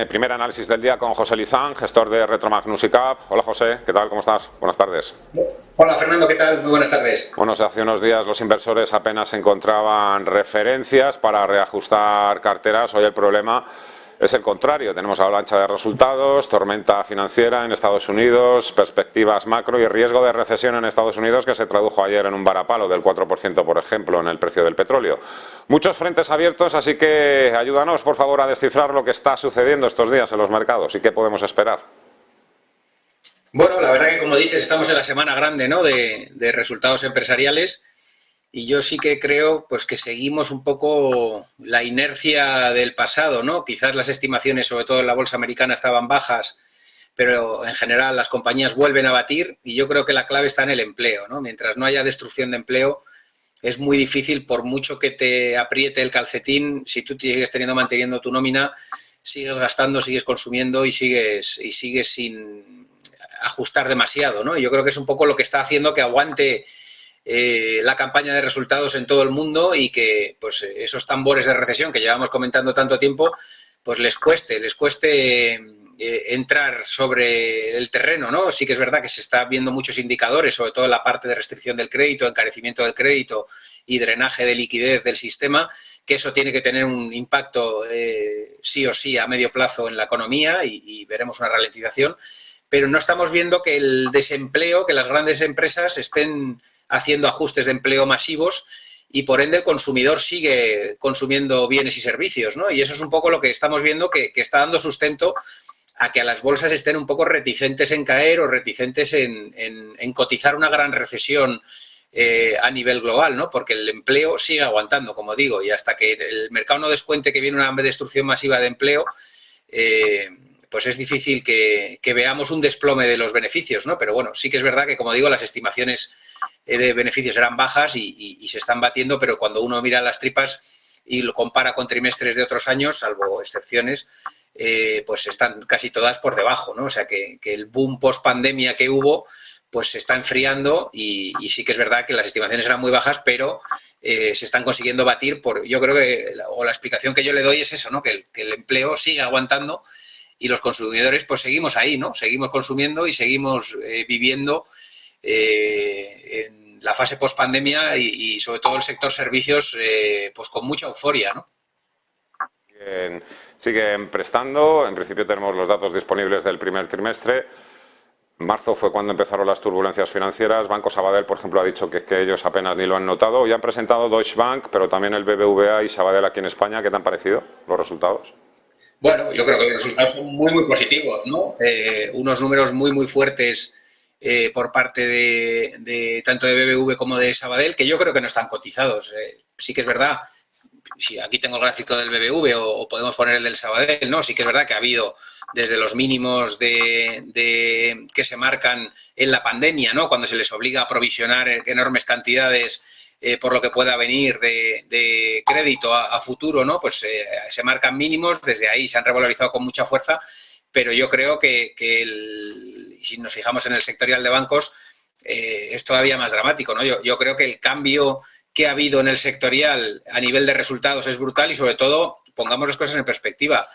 primer análisis del día con José Lizán, gestor de Retromagnus y Cap. Hola José, ¿qué tal? ¿Cómo estás? Buenas tardes. Hola Fernando, ¿qué tal? Muy buenas tardes. Bueno, hace unos días los inversores apenas encontraban referencias para reajustar carteras. Hoy el problema es el contrario. Tenemos avalancha de resultados, tormenta financiera en Estados Unidos, perspectivas macro y riesgo de recesión en Estados Unidos, que se tradujo ayer en un varapalo del 4%, por ejemplo, en el precio del petróleo. Muchos frentes abiertos, así que ayúdanos, por favor, a descifrar lo que está sucediendo estos días en los mercados y qué podemos esperar. Bueno, la verdad que, como dices, estamos en la semana grande, ¿no?, de resultados empresariales. Y yo sí que creo, pues, que seguimos un poco la inercia del pasado, ¿no? Quizás las estimaciones, sobre todo en la bolsa americana, estaban bajas, pero en general las compañías vuelven a batir, y yo creo que la clave está en el empleo, ¿no? Mientras no haya destrucción de empleo, es muy difícil, por mucho que te apriete el calcetín, si tú sigues manteniendo tu nómina, sigues gastando, sigues consumiendo y sigues sin ajustar demasiado, ¿no? Y yo creo que es un poco lo que está haciendo que aguante la campaña de resultados en todo el mundo, y que, pues, esos tambores de recesión que llevamos comentando tanto tiempo, pues les cueste entrar sobre el terreno, ¿no? Sí que es verdad que se está viendo muchos indicadores, sobre todo en la parte de restricción del crédito, encarecimiento del crédito y drenaje de liquidez del sistema, que eso tiene que tener un impacto sí o sí a medio plazo en la economía, y veremos una ralentización, pero no estamos viendo que el desempleo, que las grandes empresas estén haciendo ajustes de empleo masivos, y por ende el consumidor sigue consumiendo bienes y servicios, ¿no? Y eso es un poco lo que estamos viendo que está dando sustento a que a las bolsas estén un poco reticentes en caer o reticentes en cotizar una gran recesión a nivel global, ¿no? Porque el empleo sigue aguantando, como digo, y hasta que el mercado no descuente que viene una destrucción masiva de empleo, pues es difícil que veamos un desplome de los beneficios, ¿no? Pero bueno, sí que es verdad que, como digo, las estimaciones de beneficios eran bajas y se están batiendo, pero cuando uno mira las tripas y lo compara con trimestres de otros años, salvo excepciones, pues están casi todas por debajo, ¿no? O sea que el boom post-pandemia que hubo, pues se está enfriando, y sí que es verdad que las estimaciones eran muy bajas, pero se están consiguiendo batir yo creo que, o la explicación que yo le doy es eso, ¿no? Que el empleo sigue aguantando, y los consumidores pues seguimos ahí, ¿no? Seguimos consumiendo y seguimos viviendo en la fase post-pandemia, y sobre todo el sector servicios, pues con mucha euforia, ¿no? Siguen prestando. En principio tenemos los datos disponibles del primer trimestre. Marzo fue cuando empezaron las turbulencias financieras. Banco Sabadell, por ejemplo, ha dicho que ellos apenas ni lo han notado. Hoy han presentado Deutsche Bank, pero también el BBVA y Sabadell aquí en España. ¿Qué te han parecido los resultados? Bueno, yo creo que los resultados son muy, muy positivos, ¿no? Unos números muy, muy fuertes por parte de tanto de BBV como de Sabadell, que yo creo que no están cotizados. Sí que es verdad, si aquí tengo el gráfico del BBV o podemos poner el del Sabadell, ¿no? Sí que es verdad que ha habido desde los mínimos que se marcan en la pandemia, ¿no? Cuando se les obliga a provisionar enormes cantidades por lo que pueda venir de crédito a futuro, ¿no? Pues se marcan mínimos, desde ahí se han revalorizado con mucha fuerza, pero yo creo que si nos fijamos en el sectorial de bancos, es todavía más dramático, ¿no? Yo creo que el cambio que ha habido en el sectorial a nivel de resultados es brutal, y sobre todo, pongamos las cosas en perspectiva,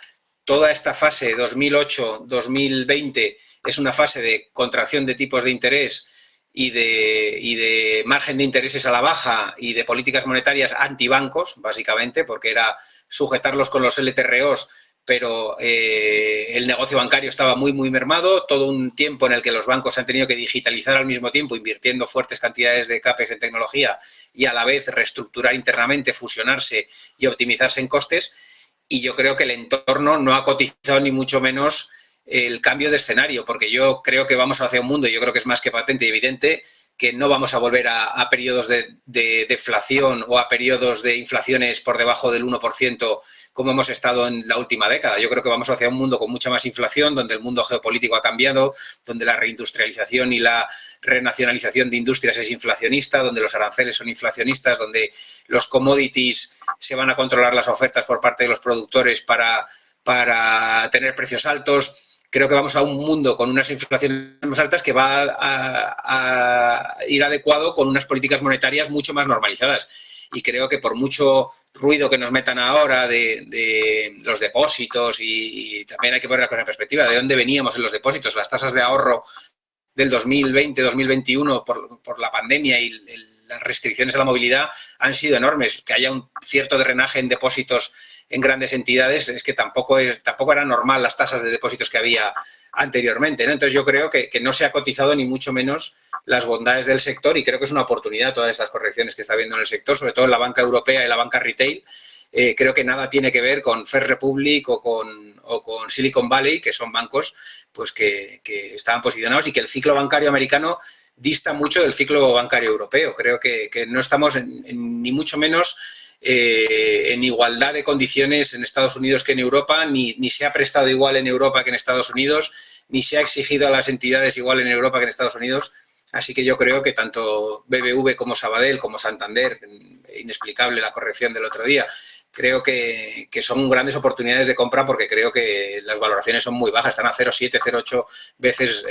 toda esta fase 2008-2020 es una fase de contracción de tipos de interés y de margen de intereses a la baja y de políticas monetarias antibancos, básicamente, porque era sujetarlos con los LTROs, pero el negocio bancario estaba muy, muy mermado. Todo un tiempo en el que los bancos han tenido que digitalizar al mismo tiempo, invirtiendo fuertes cantidades de CAPEX en tecnología, y a la vez reestructurar internamente, fusionarse y optimizarse en costes. Y yo creo que el entorno no ha cotizado ni mucho menos el cambio de escenario, porque yo creo que vamos hacia un mundo, yo creo que es más que patente y evidente, que no vamos a volver a periodos de deflación o a periodos de inflaciones por debajo del 1% como hemos estado en la última década. Yo creo que vamos hacia un mundo con mucha más inflación, donde el mundo geopolítico ha cambiado, donde la reindustrialización y la renacionalización de industrias es inflacionista, donde los aranceles son inflacionistas, donde los commodities se van a controlar las ofertas por parte de los productores para tener precios altos. creo que vamos a un mundo con unas inflaciones más altas que va a ir adecuado con unas políticas monetarias mucho más normalizadas. Y creo que por mucho ruido que nos metan ahora de los depósitos, y también hay que poner la cosa en perspectiva, de dónde veníamos en los depósitos, las tasas de ahorro del 2020-2021 por la pandemia y las restricciones a la movilidad han sido enormes. Que haya un cierto drenaje en depósitos en grandes entidades es que tampoco era normal las tasas de depósitos que había anteriormente, ¿no? Entonces yo creo que no se ha cotizado ni mucho menos las bondades del sector, y creo que es una oportunidad todas estas correcciones que está habiendo en el sector, sobre todo en la banca europea y la banca retail. Creo que nada tiene que ver con First Republic o con Silicon Valley, que son bancos pues que estaban posicionados, y que el ciclo bancario americano dista mucho del ciclo bancario europeo. Creo que no estamos ni mucho menos en igualdad de condiciones en Estados Unidos que en Europa, ni se ha prestado igual en Europa que en Estados Unidos, ni se ha exigido a las entidades igual en Europa que en Estados Unidos. Así que yo creo que tanto BBV como Sabadell, como Santander, inexplicable la corrección del otro día, creo que son grandes oportunidades de compra, porque creo que las valoraciones son muy bajas, están a 0,7, 0,8 veces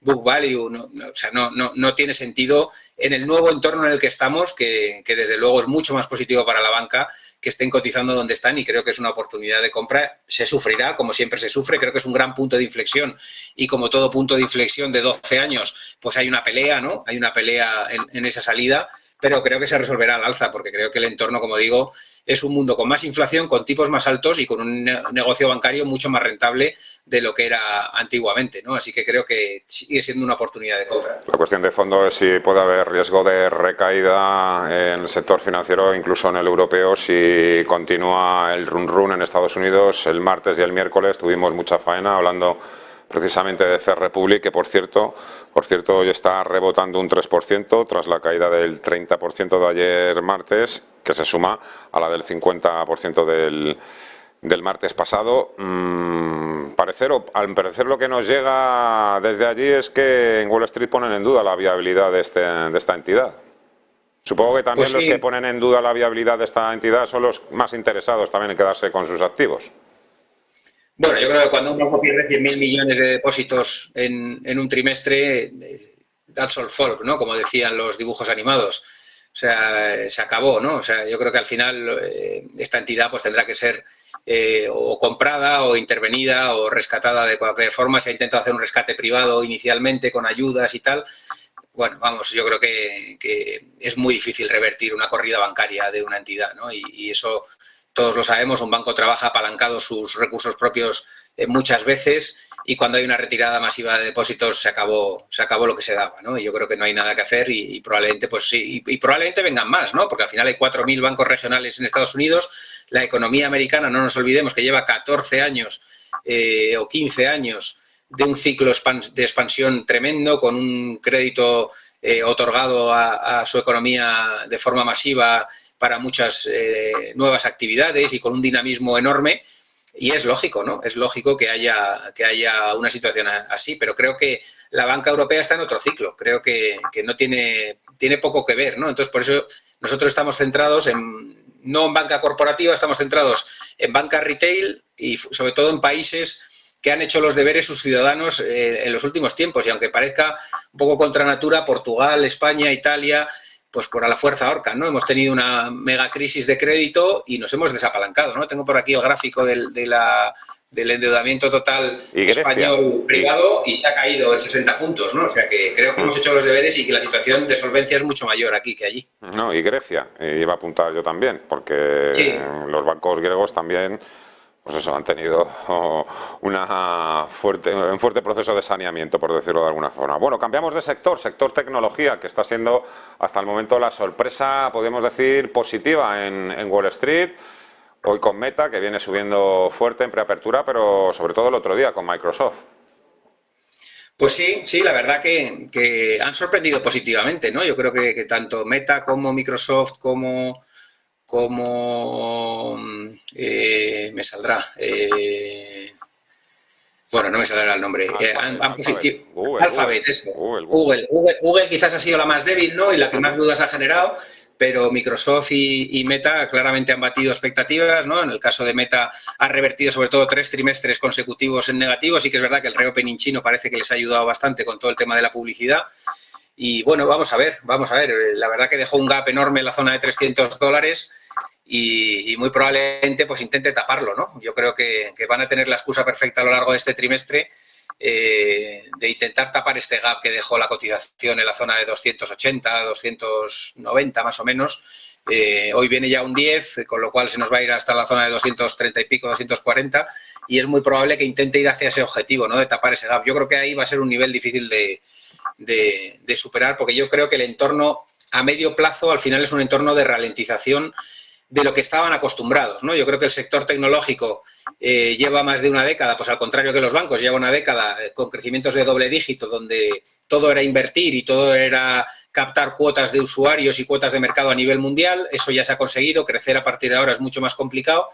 book value. O sea, no tiene sentido en el nuevo entorno en el que estamos, que desde luego es mucho más positivo para la banca que estén cotizando donde están, y creo que es una oportunidad de compra. Se sufrirá, como siempre se sufre, creo que es un gran punto de inflexión, y como todo punto de inflexión de 12 años, pues hay una pelea, ¿no? Hay una pelea en esa salida, pero creo que se resolverá al alza, porque creo que el entorno, como digo, es un mundo con más inflación, con tipos más altos y con un negocio bancario mucho más rentable de lo que era antiguamente, ¿no? Así que creo que sigue siendo una oportunidad de compra. La cuestión de fondo es si puede haber riesgo de recaída en el sector financiero, incluso en el europeo, si continúa el run en Estados Unidos. El martes y el miércoles tuvimos mucha faena hablando precisamente de First Republic, que por cierto hoy está rebotando un 3% tras la caída del 30% de ayer martes, que se suma a la del 50% del martes pasado. Al parecer lo que nos llega desde allí es que en Wall Street ponen en duda la viabilidad de esta entidad. Supongo que también pues sí, los que ponen en duda la viabilidad de esta entidad son los más interesados también en quedarse con sus activos. Bueno, yo creo que cuando un banco pierde 100.000 millones de depósitos en un trimestre, that's all folk, ¿no? Como decían los dibujos animados. O sea, se acabó, ¿no? O sea, yo creo que al final esta entidad pues tendrá que ser o comprada o intervenida o rescatada de cualquier forma. Se ha intentado hacer un rescate privado inicialmente con ayudas y tal. Bueno, vamos, yo creo que es muy difícil revertir una corrida bancaria de una entidad, ¿no? Y eso todos lo sabemos. Un banco trabaja apalancado sus recursos propios muchas veces, y cuando hay una retirada masiva de depósitos se acabó lo que se daba, ¿no? Y yo creo que no hay nada que hacer, y probablemente pues sí, y probablemente vengan más, ¿no? Porque al final hay 4.000 bancos regionales en Estados Unidos. La economía americana, no nos olvidemos que lleva 14 años o 15 años de un ciclo de expansión tremendo, con un crédito otorgado a su economía de forma masiva para muchas nuevas actividades, y con un dinamismo enorme. Y es lógico, ¿no? Es lógico que haya una situación así, pero creo que la banca europea está en otro ciclo. Creo que no tiene poco que ver, ¿no? Entonces, por eso nosotros estamos centrados no en banca corporativa, estamos centrados en banca retail, y sobre todo en países que han hecho los deberes sus ciudadanos en los últimos tiempos. Y aunque parezca un poco contra natura, Portugal, España, Italia, pues por a la fuerza ahorcan, ¿no? Hemos tenido una mega crisis de crédito y nos hemos desapalancado, ¿no? Tengo por aquí el gráfico del endeudamiento total español privado, y se ha caído en 60 puntos, ¿no? O sea que creo que hemos hecho los deberes y que la situación de solvencia es mucho mayor aquí que allí. No, y Grecia, iba a apuntar yo también, porque sí, los bancos griegos también, pues eso, han tenido un fuerte proceso de saneamiento, por decirlo de alguna forma. Bueno, cambiamos de sector tecnología, que está siendo hasta el momento la sorpresa, podemos decir, positiva en Wall Street. Hoy con Meta, que viene subiendo fuerte en preapertura, pero sobre todo el otro día con Microsoft. Pues sí, la verdad que han sorprendido positivamente, ¿no? Yo creo que tanto Meta como Microsoft como me saldrá Bueno, no me sale el nombre. Alphabet, eso. Google quizás ha sido la más débil, ¿no? Y la que más dudas ha generado, pero Microsoft y Meta claramente han batido expectativas, ¿no? En el caso de Meta ha revertido sobre todo 3 trimestres consecutivos en negativo. Sí que es verdad que el reopening chino parece que les ha ayudado bastante con todo el tema de la publicidad. Y bueno, vamos a ver. La verdad que dejó un gap enorme en la zona de $300 y muy probablemente pues intente taparlo, ¿no? Yo creo que van a tener la excusa perfecta a lo largo de este trimestre de intentar tapar este gap que dejó la cotización en la zona de 280, 290 más o menos. Hoy viene ya un 10, con lo cual se nos va a ir hasta la zona de 230 y pico, 240, y es muy probable que intente ir hacia ese objetivo, ¿no? De tapar ese gap. Yo creo que ahí va a ser un nivel difícil de superar, porque yo creo que el entorno a medio plazo al final es un entorno de ralentización de lo que estaban acostumbrados, ¿no? Yo creo que el sector tecnológico lleva más de una década, pues al contrario que los bancos, lleva una década con crecimientos de doble dígito, donde todo era invertir y todo era captar cuotas de usuarios y cuotas de mercado a nivel mundial. Eso ya se ha conseguido, crecer a partir de ahora es mucho más complicado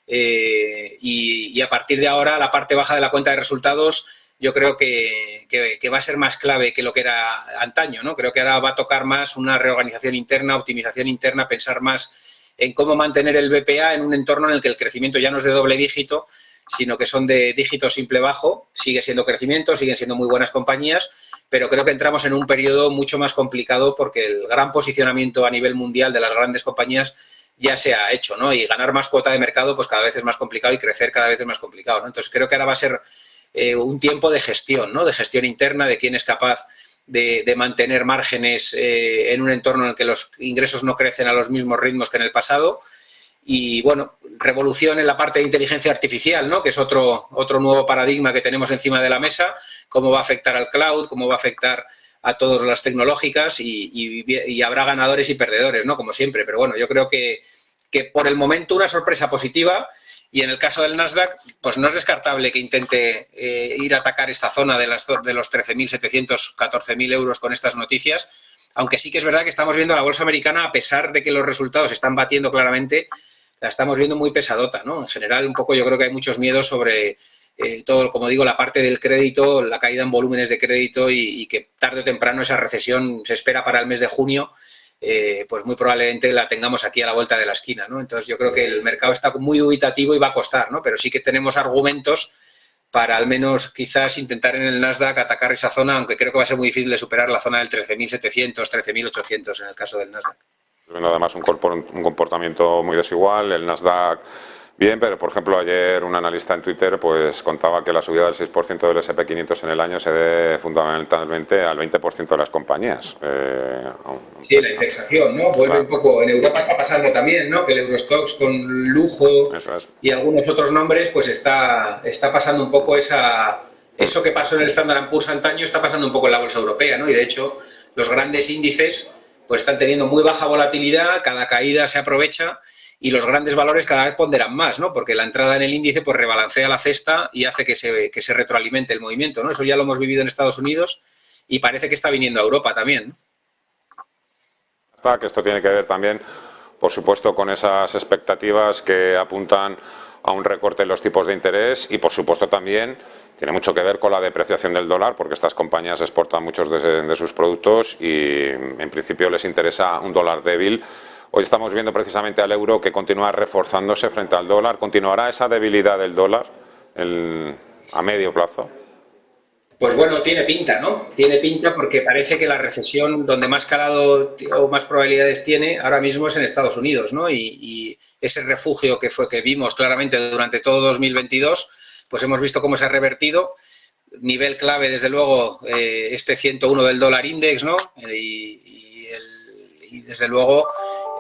y a partir de ahora la parte baja de la cuenta de resultados yo creo que va a ser más clave que lo que era antaño, ¿no? Creo que ahora va a tocar más una reorganización interna, optimización interna, pensar más en cómo mantener el BPA en un entorno en el que el crecimiento ya no es de doble dígito, sino que son de dígito simple bajo. Sigue siendo crecimiento, siguen siendo muy buenas compañías, pero creo que entramos en un periodo mucho más complicado porque el gran posicionamiento a nivel mundial de las grandes compañías ya se ha hecho, ¿no? Y ganar más cuota de mercado pues cada vez es más complicado y crecer cada vez es más complicado, ¿no? Entonces creo que ahora va a ser un tiempo de gestión, ¿no? De gestión interna, de quién es capaz de mantener márgenes en un entorno en el que los ingresos no crecen a los mismos ritmos que en el pasado. Y, bueno, revolución en la parte de inteligencia artificial, ¿no? Que es otro nuevo paradigma que tenemos encima de la mesa, cómo va a afectar al cloud, cómo va a afectar a todas las tecnológicas y habrá ganadores y perdedores, ¿no? Como siempre. Pero, bueno, yo creo que por el momento una sorpresa positiva. Y en el caso del Nasdaq, pues no es descartable que intente ir a atacar esta zona de los 13.700, 14.000 euros con estas noticias, aunque sí que es verdad que estamos viendo a la bolsa americana, a pesar de que los resultados están batiendo claramente, la estamos viendo muy pesadota, ¿no? En general, un poco yo creo que hay muchos miedos sobre todo, como digo, la parte del crédito, la caída en volúmenes de crédito y que tarde o temprano esa recesión se espera para el mes de junio. Pues muy probablemente la tengamos aquí a la vuelta de la esquina, ¿no? Entonces yo creo que el mercado está muy dubitativo y va a costar, ¿no? Pero sí que tenemos argumentos para al menos quizás intentar en el Nasdaq atacar esa zona, aunque creo que va a ser muy difícil de superar la zona del 13.700, 13.800 en el caso del Nasdaq. Además un comportamiento muy desigual, el Nasdaq bien, pero por ejemplo ayer un analista en Twitter pues contaba que la subida del 6% del S&P 500 en el año se debe fundamentalmente al 20% de las compañías. Sí, la indexación, ¿no? Vuelve un poco, en Europa está pasando también, ¿no? Que el Eurostoxx con Lujo y algunos otros nombres pues está pasando un poco eso que pasó en el Standard & Poor's antaño está pasando un poco en la bolsa europea, ¿no? Y de hecho los grandes índices pues están teniendo muy baja volatilidad, cada caída se aprovecha y los grandes valores cada vez ponderan más, ¿no? Porque la entrada en el índice pues rebalancea la cesta y hace que se retroalimente el movimiento, ¿no? Eso ya lo hemos vivido en Estados Unidos y parece que está viniendo a Europa también, ¿no? Que esto tiene que ver también, por supuesto, con esas expectativas que apuntan a un recorte en los tipos de interés y, por supuesto, también tiene mucho que ver con la depreciación del dólar, porque estas compañías exportan muchos de sus productos y, en principio, les interesa un dólar débil. Hoy estamos viendo precisamente al euro que continúa reforzándose frente al dólar. ¿Continuará esa debilidad del dólar a medio plazo? Pues bueno, tiene pinta, ¿no? Tiene pinta porque parece que la recesión donde más calado o más probabilidades tiene ahora mismo es en Estados Unidos, ¿no? Y ese refugio que vimos claramente durante todo 2022, pues hemos visto cómo se ha revertido. Nivel clave, desde luego, este 101 del dólar index, ¿no? Y desde luego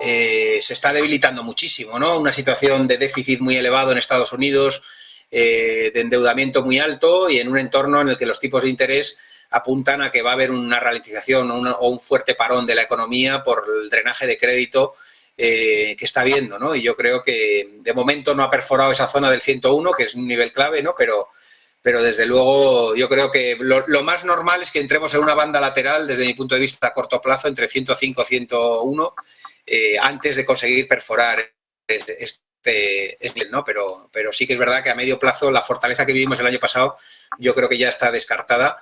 se está debilitando muchísimo, ¿no? Una situación de déficit muy elevado en Estados Unidos, de endeudamiento muy alto y en un entorno en el que los tipos de interés apuntan a que va a haber una ralentización o un fuerte parón de la economía por el drenaje de crédito que está viendo, ¿no? Y yo creo que de momento no ha perforado esa zona del 101, que es un nivel clave, ¿no? Pero desde luego yo creo que lo más normal es que entremos en una banda lateral, desde mi punto de vista a corto plazo, entre 105 y 101, antes de conseguir perforar es bien, ¿no? Pero sí que es verdad que a medio plazo la fortaleza que vivimos el año pasado yo creo que ya está descartada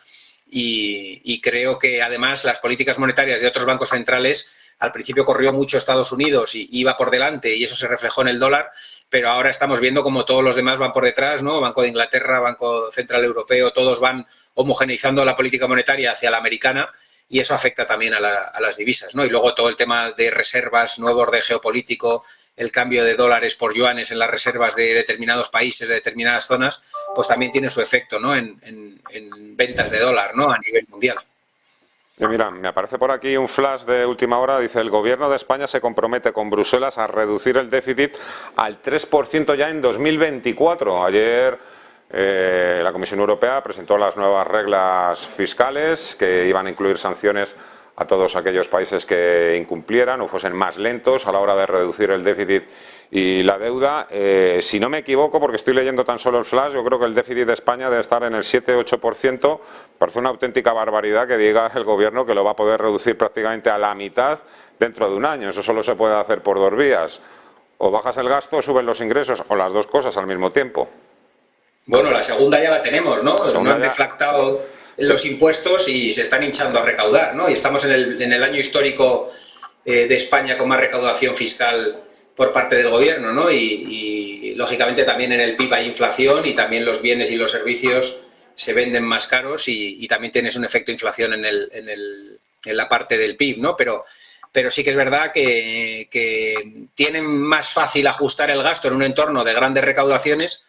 y creo que además las políticas monetarias de otros bancos centrales, al principio corrió mucho Estados Unidos y iba por delante y eso se reflejó en el dólar, pero ahora estamos viendo como todos los demás van por detrás, ¿no? Banco de Inglaterra, Banco Central Europeo, todos van homogeneizando la política monetaria hacia la americana y eso afecta también a las divisas, ¿no? Y luego todo el tema de reservas, nuevo orden geopolítico, el cambio de dólares por yuanes en las reservas de determinados países, de determinadas zonas, pues también tiene su efecto, ¿no? en ventas de dólar, ¿no? A nivel mundial. Y mira, me aparece por aquí un flash de última hora, dice: el gobierno de España se compromete con Bruselas a reducir el déficit al 3% ya en 2024. Ayer la Comisión Europea presentó las nuevas reglas fiscales que iban a incluir sanciones a todos aquellos países que incumplieran o fuesen más lentos a la hora de reducir el déficit y la deuda. Si no me equivoco, porque estoy leyendo tan solo el flash, yo creo que el déficit de España debe estar en el 7-8%. Parece una auténtica barbaridad que diga el gobierno que lo va a poder reducir prácticamente a la mitad dentro de un año. Eso solo se puede hacer por dos vías: o bajas el gasto o suben los ingresos, o las dos cosas al mismo tiempo. Bueno, la segunda ya la tenemos, ¿no? No han deflactado los impuestos y se están hinchando a recaudar, ¿no? Y estamos en el año histórico de España con más recaudación fiscal por parte del gobierno, ¿no? Y lógicamente también en el PIB hay inflación y también los bienes y los servicios se venden más caros y también tienes un efecto de inflación en la parte del PIB, ¿no? Pero sí que es verdad que tienen más fácil ajustar el gasto en un entorno de grandes recaudaciones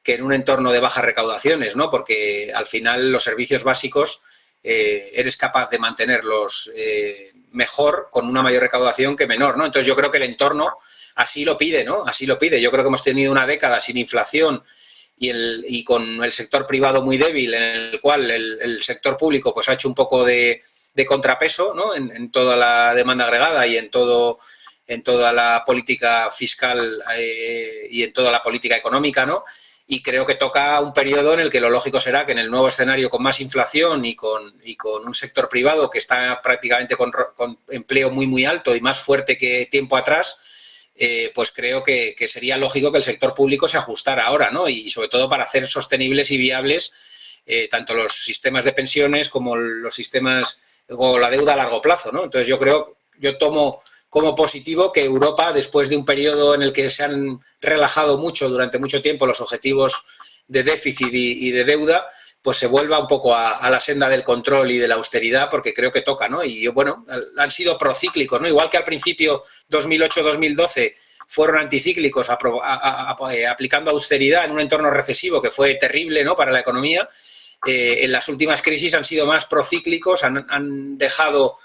que en un entorno de bajas recaudaciones, ¿no? Porque al final los servicios básicos eres capaz de mantenerlos mejor con una mayor recaudación que menor, ¿no? Entonces yo creo que el entorno así lo pide, ¿no? Así lo pide. Yo creo que hemos tenido una década sin inflación y con el sector privado muy débil, en el cual el sector público pues ha hecho un poco de contrapeso, ¿no? En toda la demanda agregada y en toda la política fiscal y en toda la política económica, ¿no? Y creo que toca un periodo en el que lo lógico será que en el nuevo escenario con más inflación y con un sector privado que está prácticamente con empleo muy, muy alto y más fuerte que tiempo atrás, pues creo que sería lógico que el sector público se ajustara ahora, ¿no? Y sobre todo para hacer sostenibles y viables tanto los sistemas de pensiones como los sistemas o la deuda a largo plazo, ¿no? Entonces yo tomo como positivo que Europa, después de un periodo en el que se han relajado mucho durante mucho tiempo los objetivos de déficit y de deuda, pues se vuelva un poco a la senda del control y de la austeridad, porque creo que toca, ¿no? Y bueno, han sido procíclicos, ¿no? Igual que al principio 2008-2012 fueron anticíclicos aplicando austeridad en un entorno recesivo que fue terrible, ¿no? Para la economía. En las últimas crisis han sido más procíclicos, han dejado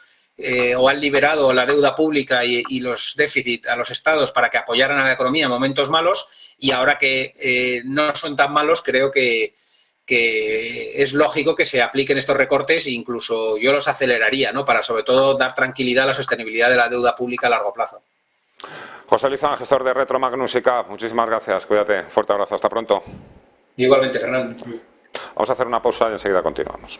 o han liberado la deuda pública y los déficits a los estados para que apoyaran a la economía en momentos malos, y ahora que no son tan malos, creo que es lógico que se apliquen estos recortes e incluso yo los aceleraría, ¿no? Para sobre todo dar tranquilidad a la sostenibilidad de la deuda pública a largo plazo. José Lizán, gestor de Retro Magnus y CAP, muchísimas gracias, cuídate, fuerte abrazo, hasta pronto. Igualmente, Fernando. Vamos a hacer una pausa y enseguida continuamos.